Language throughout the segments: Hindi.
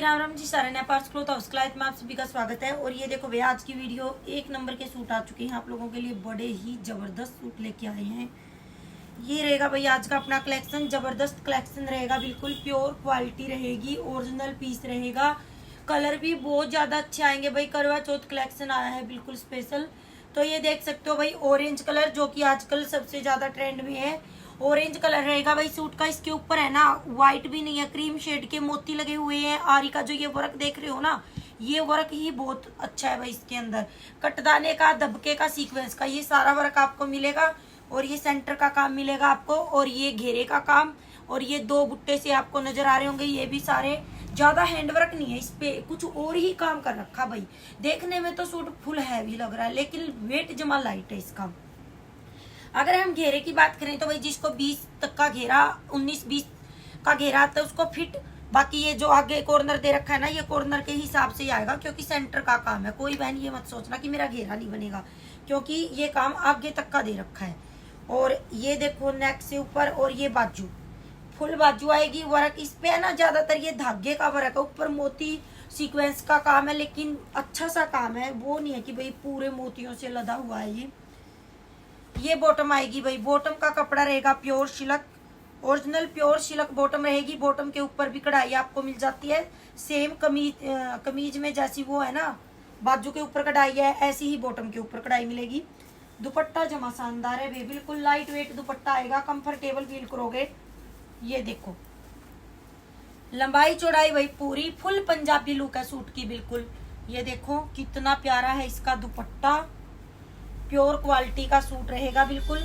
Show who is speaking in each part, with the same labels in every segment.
Speaker 1: राम राम जी। सारा पार्ट्स क्लॉथ हाउस क्लाइट में आप सभी का स्वागत है। और ये देखो भैया, आज की वीडियो एक नंबर के सूट आ चुके हैं आप लोगों के लिए। बड़े ही जबरदस्त सूट लेके आए हैं। ये रहेगा भैया आज का अपना कलेक्शन। जबरदस्त कलेक्शन रहेगा, बिल्कुल प्योर क्वालिटी रहेगी, ओरिजिनल पीस रहेगा। कलर भी बहुत ज्यादा अच्छे आएंगे भाई। करवा चौथ कलेक्शन आया है बिल्कुल स्पेशल। तो ये देख सकते हो भाई, ऑरेंज कलर जो कि आजकल सबसे ज्यादा ट्रेंड में है। ऑरेंज कलर रहेगा भाई सूट का। इसके ऊपर है ना, व्हाइट भी नहीं है, क्रीम शेड के मोती लगे हुए हैं। आरी का जो ये वर्क देख रहे हो ना, ये वर्क ही बहुत अच्छा है भाई। इसके अंदर कटदाने का, दबके का, सीक्वेंस का, ये सारा वर्क आपको मिलेगा। और ये सेंटर का काम मिलेगा आपको, और ये घेरे का काम, और ये दो बुट्टे से आपको नजर आ रहे होंगे, ये भी सारे ज्यादा हैंडवर्क नहीं है। इस पे कुछ और ही काम कर रखा भाई। देखने में तो सूट फुल हैवी लग रहा है, लेकिन वेट जमा लाइट है इसका। अगर हम घेरे की बात करें तो भाई, जिसको 20 तक का घेरा, 19-20 का घेरा आता है उसको फिट। बाकी ये जो आगे कॉर्नर दे रखा है ना, ये कॉर्नर के हिसाब से ही आएगा, क्योंकि सेंटर का काम है। कोई बहन ये मत सोचना कि मेरा घेरा नहीं बनेगा, क्योंकि ये काम आगे तक का दे रखा है। और ये देखो नेक से ऊपर, और ये बाजू फुल बाजू आएगी। वर्क इस पे है ना, ज्यादातर ये धागे का वर्क है। ऊपर मोती सीक्वेंस का काम है, लेकिन अच्छा सा काम है। वो नहीं है कि भाई पूरे मोतियों से लदा हुआ है। ये बॉटम आएगी भाई। बॉटम का कपड़ा रहेगा pure silk, original pure silk bottom रहेगी। बॉटम के ऊपर भी कढ़ाई आपको मिल जाती है। सेम कमीज में जैसी वो है ना, बाजू के ऊपर कढ़ाई है, ऐसी ही बॉटम के ऊपर कढ़ाई मिलेगी। दुपट्टा जमा शानदार है भाई, बिल्कुल लाइट वेट दुपट्टा आएगा, कंफर्टेबल फील करोगे। ये देखो लंबाई चौड़ाई भाई पूरी फुल पंजाबी लुक है सूट की बिल्कुल। ये देखो कितना प्यारा है इसका दुपट्टा। प्योर क्वालिटी का सूट रहेगा बिल्कुल।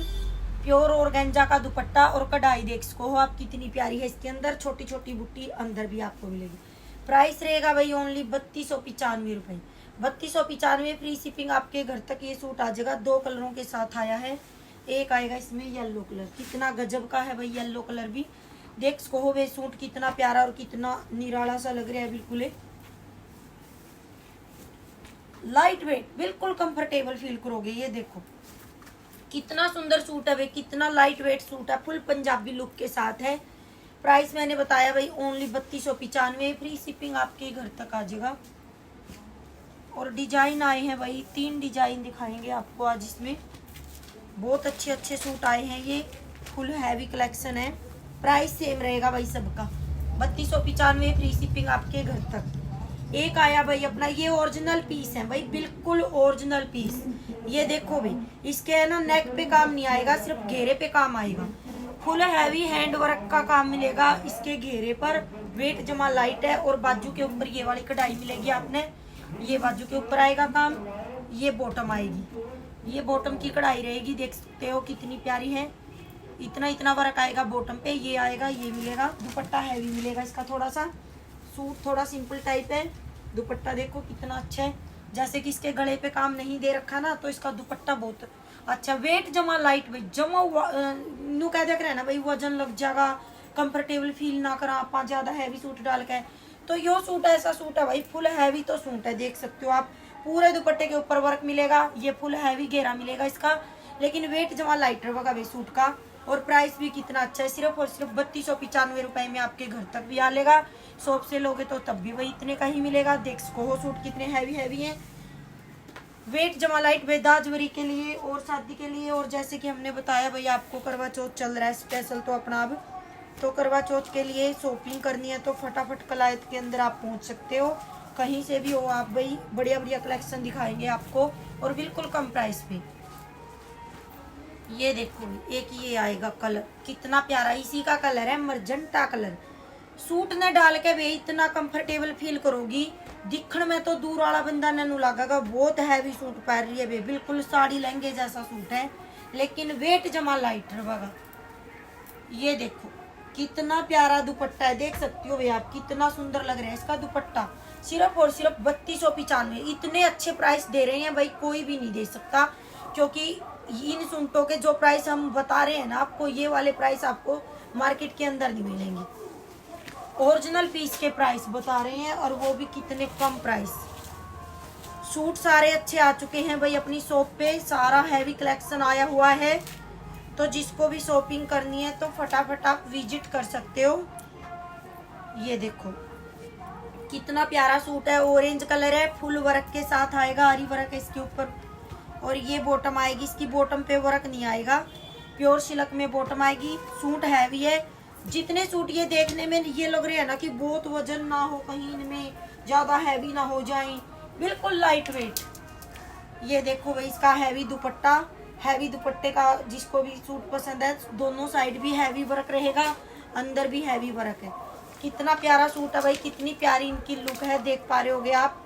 Speaker 1: प्योर ऑर्गेन्जा का दुपट्टा, और कढ़ाई देख सको हो आप कितनी प्यारी है। इसके अंदर छोटी छोटी बुट्टी अंदर भी आपको मिलेगी। प्राइस रहेगा भाई ओनली 3295 रुपए। 3295 फ्री शिपिंग आपके घर तक ये सूट आ जाएगा। दो कलरों के साथ आया है। एक आएगा इसमें येलो कलर, कितना गजब का है भाई। येलो कलर भी देख सको हो भाई, सूट कितना प्यारा और कितना निराला सा लग रहा है बिल्कुल। लाइट वेट, बिल्कुल कंफर्टेबल फील करोगे। ये देखो कितना सुंदर सूट है भाई, कितना लाइट वेट सूट है, फुल पंजाबी लुक के साथ है। प्राइस मैंने बताया भाई ओनली 3295, फ्री शिपिंग आपके घर तक आ जाएगा। और डिजाइन आए हैं भाई, 3 डिजाइन दिखाएंगे आपको आज। इसमें बहुत अच्छे अच्छे सूट आए हैं। ये फुल हैवी कलेक्शन है। प्राइस सेम रहेगा भाई सबका, 3295 फ्री शिपिंग आपके घर तक। एक आया भाई अपना, ये ओरिजिनल पीस है भाई, बिल्कुल ओरिजिनल पीस। ये देखो भाई, इसके है ना नेक पे काम नहीं आएगा, सिर्फ घेरे पे काम आएगा। फुल हैवी हैंड वर्क का काम मिलेगा इसके घेरे पर। वेट जमा लाइट है, और बाजू के ऊपर ये वाली कढ़ाई मिलेगी आपने। ये बाजू के ऊपर आएगा काम। ये बॉटम आएगी, ये बॉटम की कढ़ाई रहेगी, देख सकते हो कितनी प्यारी है। इतना इतना वर्क आएगा बॉटम पे। ये आएगा, ये मिलेगा। दुपट्टा हैवी मिलेगा इसका थोड़ा सा। सूट थोड़ा सिंपल टाइप है। दुपट्टा देखो कितना अच्छा है, जैसे कि इसके गले पे काम नहीं दे रखा ना, तो इसका दुपट्टा बहुत अच्छा। वेट जमा लाइट वेट जमा नू कह देख रहे ना भाई, वजन लग जाएगा, कंफर्टेबल फील ना करा आप ज्यादा हैवी सूट डाल के। तो यो सूट ऐसा सूट है भाई, फुल हैवी तो सूट है, देख सकते हो आप। पूरे दुपट्टे के ऊपर वर्क मिलेगा। ये फुल हैवी घेरा मिलेगा इसका, लेकिन वेट जमा लाइट रहेगा भाई सूट का। और प्राइस भी कितना अच्छा है, सिर्फ और सिर्फ 3295 रुपए में आपके घर तक भी आ लेगा। शॉप से लोगे तो तब भी वही इतने का ही मिलेगा। देख सको हो सूट कितने हैवी हैवी हैं। वेट जमा लाइट बेदाजवरी के लिए और शादी के लिए। और जैसे कि हमने बताया भाई, आपको करवा चौथ चल रहा है स्पेशल, तो अपना अब तो करवा चौथ के लिए शॉपिंग करनी है तो फटाफट कलायत के अंदर आप पहुंच सकते हो। कहीं से भी हो आप भाई, बढ़िया बढ़िया कलेक्शन दिखाएंगे आपको, और बिल्कुल कम प्राइस पे। ये देखो एक ये आएगा कलर, कितना प्यारा, इसी का कलर है मरजंटा कलर। सूट ने डाल के वे इतना कंफर्टेबल फील करोगी। दिखण में तो दूर वाला बंदा नू लगेगा बहुत हैवी सूट पहन रही है वे, बिल्कुल साड़ी लहंगे जैसा सूट है, लेकिन वेट जमा लाइट रहेगा। ये देखो कितना प्यारा दुपट्टा है, देख सकती हो वे आप, कितना सुंदर लग रहा है इसका दुपट्टा। सिर्फ और सिर्फ 3295। इतने अच्छे प्राइस दे रहे हैं भाई, कोई भी नहीं दे सकता। क्योंकि इन सूटों के जो प्राइस हम बता रहे हैं ना आपको, ये वाले प्राइस आपको मार्केट के अंदर नहीं मिलेंगे। ओरिजिनल पीस के प्राइस बता रहे हैं, और वो भी कितने कम प्राइस। सूट सारे अच्छे आ चुके हैं भाई अपनी शॉप पे, सारा हैवी कलेक्शन आया हुआ है। तो जिसको भी शॉपिंग करनी है तो फटाफट आप विजिट कर सकते हो। ये देखो कितना प्यारा सूट है, ऑरेंज कलर है, फुल वर्क के साथ आएगा, आरी वर्क है इसके ऊपर। और ये बॉटम आएगी, इसकी बॉटम पे वर्क नहीं आएगा, प्योर सिल्क में बॉटम आएगी। सूट हैवी है। जितने सूट ये देखने में ये लग रहे हैं ना कि बहुत वजन ना हो, कहीं इनमें ज्यादा हैवी ना हो जाए, बिल्कुल लाइट वेट। ये देखो भाई इसका हैवी दुपट्टा, हैवी दुपट्टे का जिसको भी सूट पसंद है, दोनों साइड भी हैवी वर्क रहेगा, अंदर भी हैवी वर्क है। कितना प्यारा सूट है भाई, कितनी प्यारी इनकी लुक है, देख पा रहे होगे आप।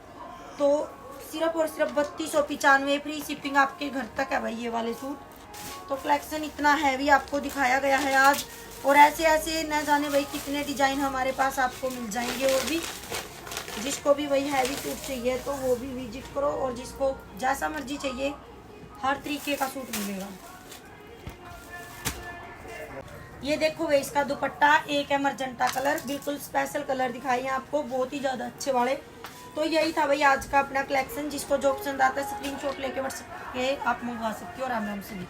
Speaker 1: तो सिर्फ और सिर्फ 3295, फ्री शिपिंग आपके घर तक है भाई ये वाले सूट। तो कलेक्शन इतना हैवी आपको दिखाया गया है आज, और ऐसे ऐसे न जाने भाई कितने डिजाइन हमारे पास आपको मिल जाएंगे। और भी जिसको भी वही हैवी सूट चाहिए तो वो भी विजिट करो, और जिसको जैसा मर्जी चाहिए हर तरीके का सूट मिलेगा। ये देखो भाई इसका दुपट्टा, एक है मरजेंटा कलर, बिल्कुल स्पेशल कलर दिखाई है आपको, बहुत ही ज्यादा अच्छे वाले। तो यही था भाई आज का अपना कलेक्शन। जिसको जो पसंद आता है स्क्रीनशॉट लेके व्हाट्सएप पे आप मंगवा सकते हो। राम राम सभी।